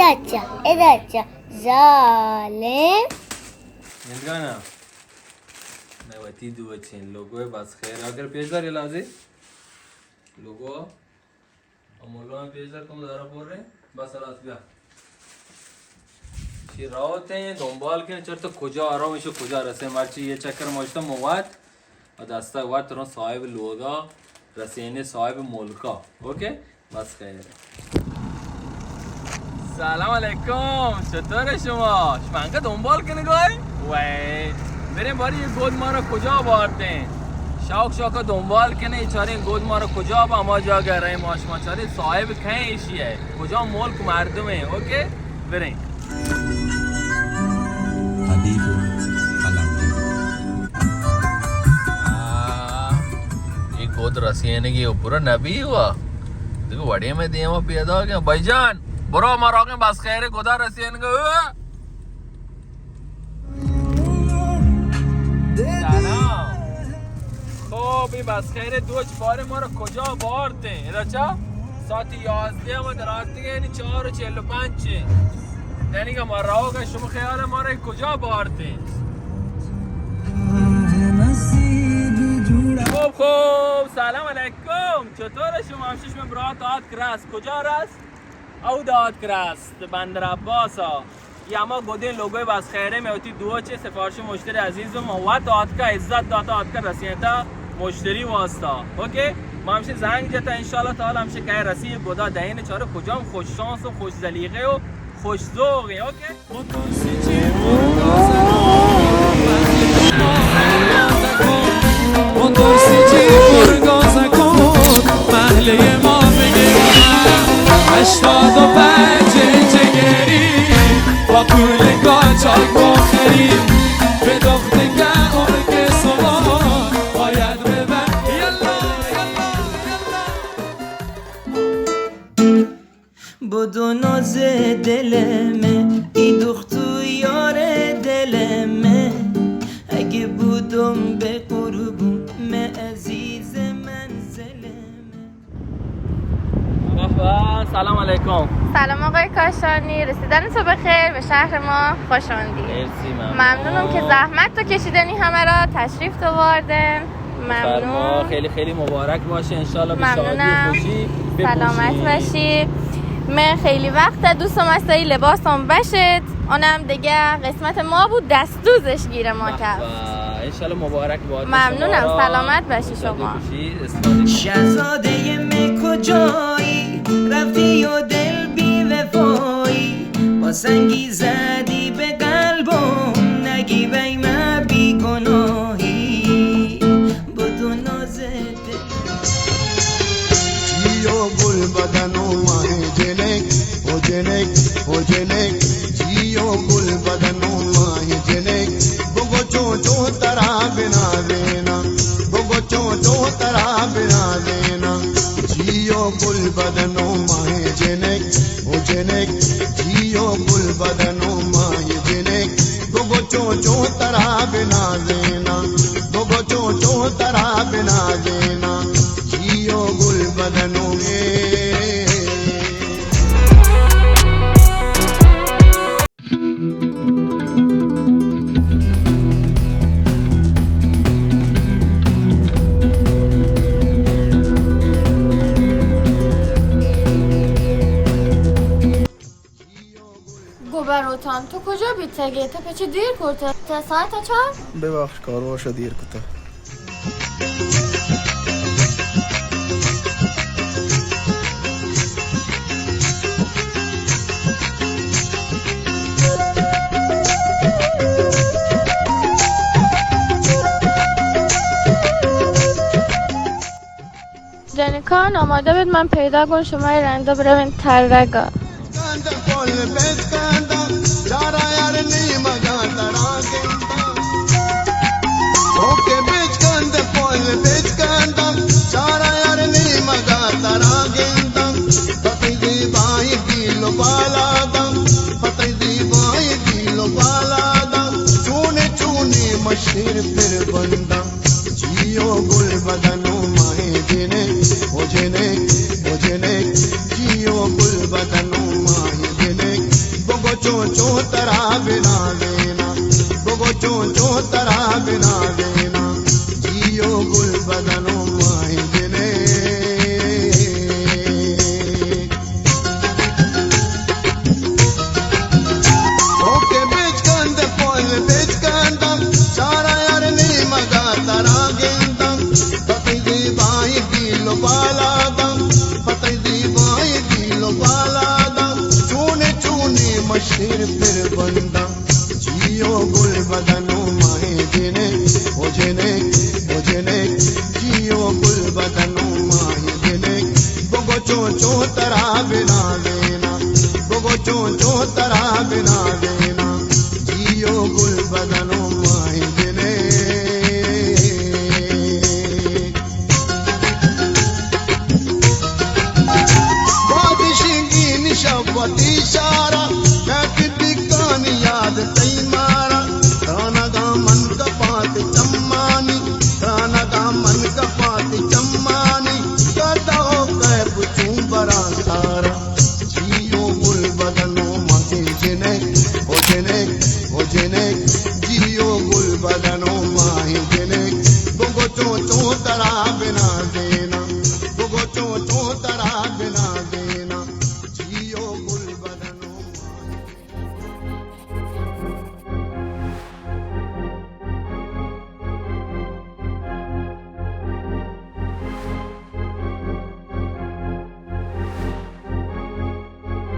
ادرچا ظالم نگانا نواتی دو چین لوگو بس خیر اگر پیش داری لازی لوگو امولو هم پیش دار کم دارا پور رहे بس راست بیا چی راوته ہیں دنبال کنه چرا کجا آرامش و کجا رسه مرچی یه چکر ماشتا مواد و دستا وقت ترون صاحب لوگا رسینه صاحب ملکا اوکی بس خیر سلام علیکم چطور شما شمانگه دنبال کنه گای وای بریم باری یه گود ما رو کجا باردین شاک دنبال کنه چاره این گود ما رو کجا با ما جا گره ما شما چاره صاحب کہیں ایشیه کجا ملک مردمه اوکی بریم حبیب ये गोद रसीने की पूरा नबी हुआ देखो बड़े में दिए वो पैदा हो गया भाईजान बरो हमारा के बस खैर है गोदा रसीन का خب این بس خیره دوچ باره ما رو کجا بارده اینا چا؟ ساعت 11 ما در آتی یعنی 4:45 یعنی که ما راو که شما خیال ما رو کجا بارده خب سلام علیکم چطور شما همشش من برای داد کراس کجا راست؟ او داد کراس بندر عباس ها یا ما گودین لوگوی بس خیره میوتی دو چه سفارش مشتری عزیزم و داد که عزت داد که رسیتا مشتری واسطا اوکی ما همشه زنگ جتا انشالله تعالی همشه که رسی گودا دهین چاره کجام خوش شانس و خوش زلیقه و خوش ذوقی اوکی محله ما بگیرم 85 جگری با پول گاچاک بخری به دختگه ارگ سوار باید ببر یلا بدو ناز دلمه ای دختو یار دلمه اگه بودم به قربون عزیز منزلمه سلام علیکم سلام آقای کاشانی رسیدن تو بخیر به شهر ما خوش آمدید مرسی ممنونم که زحمت تو کشیدنی همه را تشریف تو واردن ممنون خیلی خیلی مبارک باشه انشالله به شادی و خوشی سلامت باشی من خیلی وقت دوستم است ای لباسم بشد اونم دیگه قسمت ما بود دست دوزش گیره ما کرد انشالله مبارک باشه ممنونم سلامت باشی شما شهزاده می کجایی رفتی و دل بی وفایی با سنگی زدی به قلبم نگی بی ما بی گناهی بدو نازه جیو گل بدن و ماه جنک او جنک او جنک جیو گل بدن و ماه جنک بگو چو چو ترا بنا دینا بگو چو چو ترا بنا دینا جیو گل بدن و ماه جنک او جنک جیو گل بدن و ماه جنک بگو چو چو ترا بنا دینا بگو چو چو ترا بنا دینا جیو گل بدن و گوبروتان تو کجا بیتگه تا پچه دیر کرده تا ساعت چه؟ ببخش کارواش دیر کتا جنیکان آماده بود من پیدا کن شما رنده بروین ترگا मशीर फिर बंदा जियो गुल बदनो माहे जने ओ जने जियो गुल बदनो माहे जने चो तरा बिना देना बगो चो तरा बिना देना जियो गुल बदनो माही जने ओके बेच कंद पोल बेच कंदम चारा यार नी मगा तरा गेंदम पतई दी बाई किलो बाला दम पतई दी बाई किलो बाला दम चूने चूने मशीर फिर बंदा जियो गुल बदनो माही जने ओ जने जियो गुल बदनो माही जने बगो चो तरा बिना देना बगो चो तरा बिना